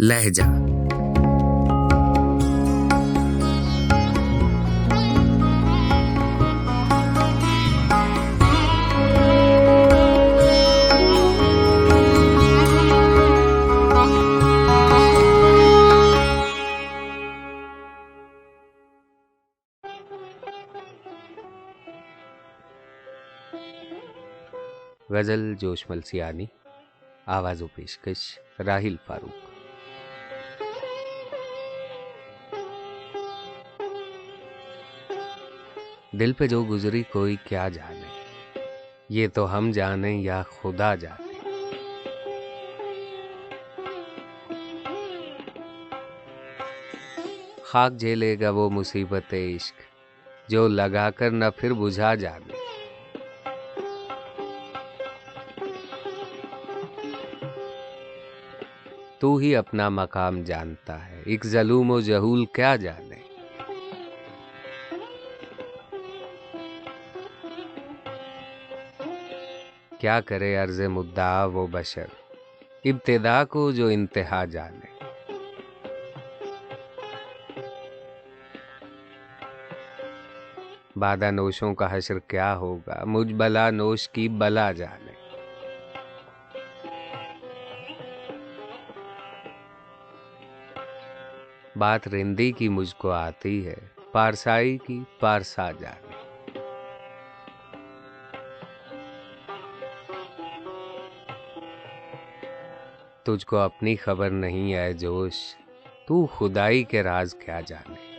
लहजा। गजल जोशमल सियानी, आवाज़ व पेशकश राहिल फारूक। दिल पे जो गुजरी कोई क्या जाने, ये तो हम जाने या खुदा जाने। खाक झेलेगा वो मुसीबत इश्क, जो लगाकर न फिर बुझा जाने। तू ही अपना मकाम जानता है, एक ज़लूम व जहूल क्या जाने। क्या करे अर्ज़ मुद्दा वो बशर, इब्तिदा को जो इंतहा जाने। बादा नोशों का हश्र क्या होगा, मुझ बला नोश की बला जाने। बात रिंदी की मुझको आती है, पारसाई की पारसा जाने। तुझको अपनी खबर नहीं है जोश, तू खुदाई के राज क्या जाने।